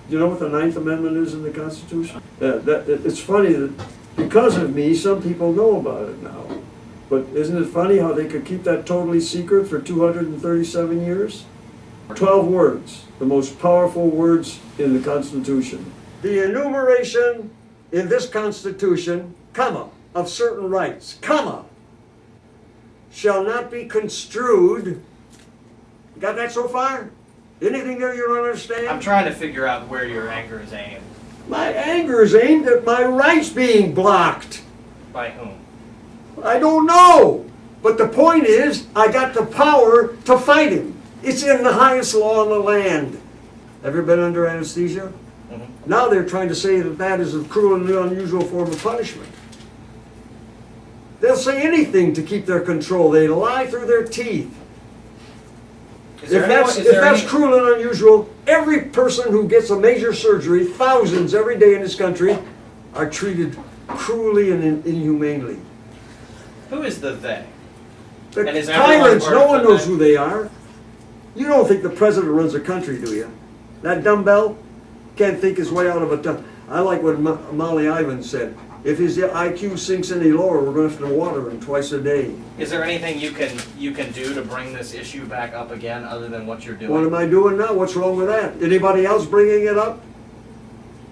You know what the Ninth Amendment is in the Constitution? It's funny that because of me, some people know about it now. But isn't it funny how they could keep that totally secret for 237 years? 12 words, the most powerful words in the Constitution. The enumeration in this Constitution, comma, of certain rights, comma, shall not be construed. Got that so far? Anything there you don't understand? I'm trying to figure out where your anger is aimed. My anger is aimed at my rights being blocked. By whom? I don't know. But the point is, I got the power to fight him. It's in the highest law in the land. Ever been under anesthesia? Mm-hmm. Now they're trying to say that that is a cruel and unusual form of punishment. They'll say anything to keep their control. They lie through their teeth. If that's cruel and unusual, every person who gets a major surgery, thousands every day in this country, are treated cruelly and inhumanely. Who is the they? The tyrants, no one knows who they are. You don't think the president runs the country, do you? That dumbbell can't think his way out of a I like what Molly Ivins said. If his IQ sinks any lower, we're going to have to water him twice a day. Is there anything you can do to bring this issue back up again other than what you're doing? What am I doing now? What's wrong with that? Anybody else bringing it up?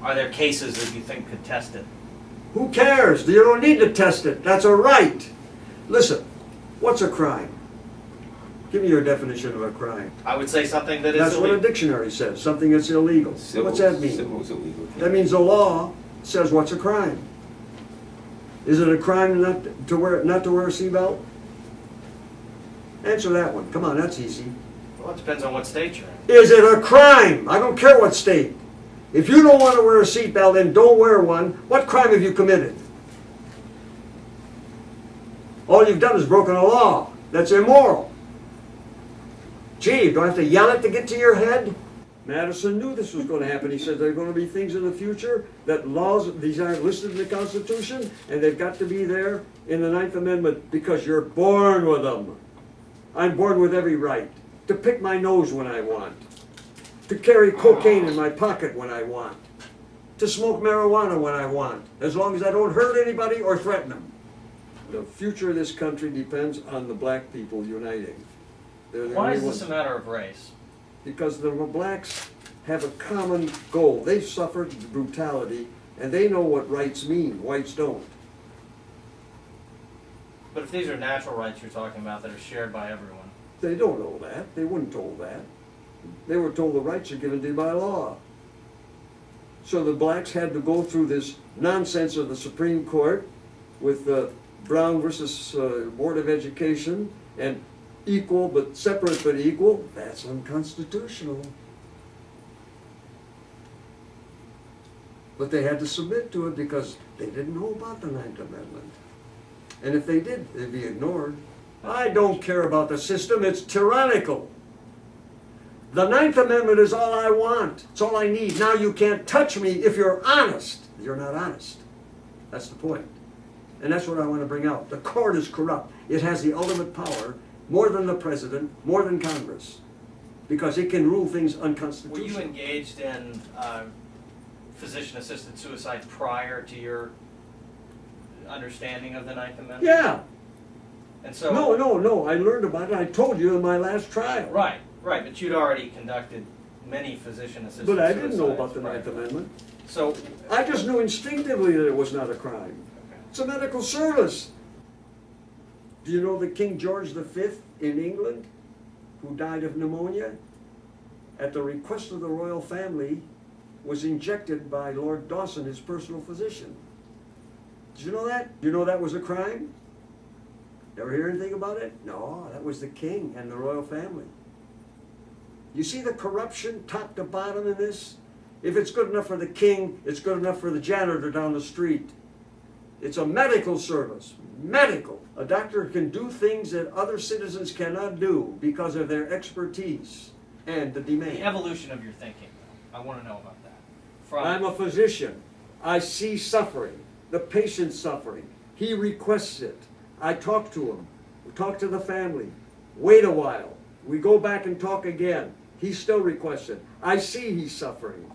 Are there cases that you think could test it? Who cares? You don't need to test it. That's a right. Listen, what's a crime? Give me your definition of a crime. I would say something that is That's illegal. what a dictionary says, something that's illegal. What's that mean? Civil's illegal. That means the law says what's a crime. Is it a crime not to wear a seatbelt? Answer that one. Come on, that's easy. Well, it depends on what state you're in. Is it a crime? I don't care what state. If you don't want to wear a seatbelt, then don't wear one. What crime have you committed? All you've done is broken a law. That's immoral. Gee, do I have to yell it to get to your head? Madison knew this was going to happen. He said there are going to be things in the future that laws, these aren't listed in the Constitution, and they've got to be there in the Ninth Amendment because you're born with them. I'm born with every right to pick my nose when I want, to carry cocaine in my pocket when I want, to smoke marijuana when I want, as long as I don't hurt anybody or threaten them. The future of this country depends on the black people uniting. Why is this a matter of race? Because the blacks have a common goal. They've suffered brutality, and they know what rights mean. Whites don't. But if these are natural rights you're talking about that are shared by everyone. They don't know that. They weren't told that. They were told the rights are given to you by law. So the blacks had to go through this nonsense of the Supreme Court with Brown versus Board of Education and equal but separate but equal. That's unconstitutional. But they had to submit to it because they didn't know about the Ninth Amendment. And if they did, they'd be ignored. I don't care about the system. It's tyrannical. The Ninth Amendment is all I want. It's all I need. Now you can't touch me if you're honest. You're not honest. That's the point. And that's what I want to bring out. The court is corrupt. It has the ultimate power, more than the president, more than Congress, because it can rule things unconstitutional. Were you engaged in physician-assisted suicide prior to your understanding of the Ninth Amendment? Yeah. And so No. I learned about it. I told you in my last trial. Right. But you'd already conducted many physician-assisted But I suicides. didn't know about the Ninth Amendment. So I just knew instinctively that it was not a crime. okay. It's a medical service. Do you know that King George V in England, who died of pneumonia, at the request of the royal family, was injected by Lord Dawson, his personal physician? Did you know that? You know that was a crime? Never hear anything about it? No, that was the king and the royal family. You see the corruption top to bottom in this? If it's good enough for the king, it's good enough for the janitor down the street. It's a medical service. Medical. A doctor can do things that other citizens cannot do because of their expertise and the demand. The evolution of your thinking, I want to know about that. I'm a physician. I see suffering, the patient suffering. He requests it. I talk to him. We talk to the family. Wait a while. We go back and talk again. He still requests it. I see he's suffering.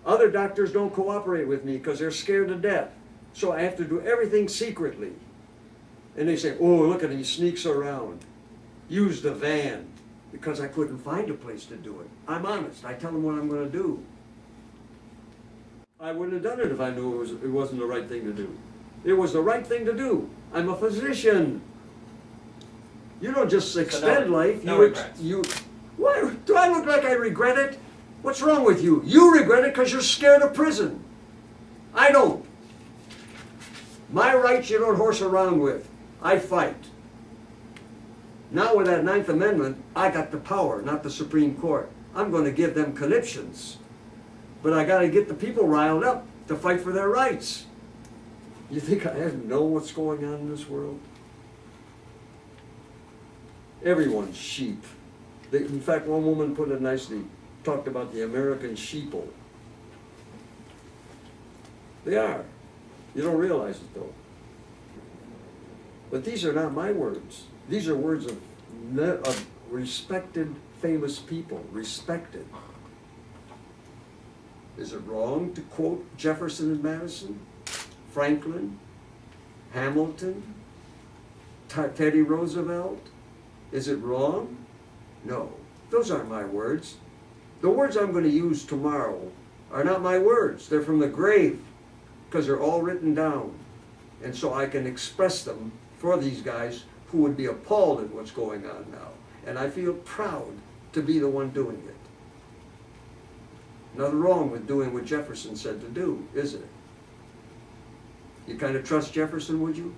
Other doctors don't cooperate with me because they're scared to death. So I have to do everything secretly. And they say, oh, look at him, he sneaks around. Use the van. Because I couldn't find a place to do it. I'm honest. I tell them what I'm going to do. I wouldn't have done it if I knew it wasn't the right thing to do. It was the right thing to do. I'm a physician. You don't just extend life. No regrets. Why do I look like I regret it? What's wrong with you? You regret it because you're scared of prison. I don't. My rights you don't horse around with. I fight. Now with that 9th Amendment, I got the power, not the Supreme Court. I'm going to give them conniptions. But I got to get the people riled up to fight for their rights. You think I don't know what's going on in this world? Everyone's sheep. In fact, one woman put it nicely, talked about the American sheeple. They are. You don't realize it though. But these are not my words. These are words of respected, famous people, respected. Is it wrong to quote Jefferson and Madison, Franklin, Hamilton, Teddy Roosevelt? Is it wrong? No, those aren't my words. The words I'm going to use tomorrow are not my words. They're from the grave because they're all written down. And so I can express them for these guys who would be appalled at what's going on now. And I feel proud to be the one doing it. Nothing wrong with doing what Jefferson said to do, is it? You kind of trust Jefferson, would you?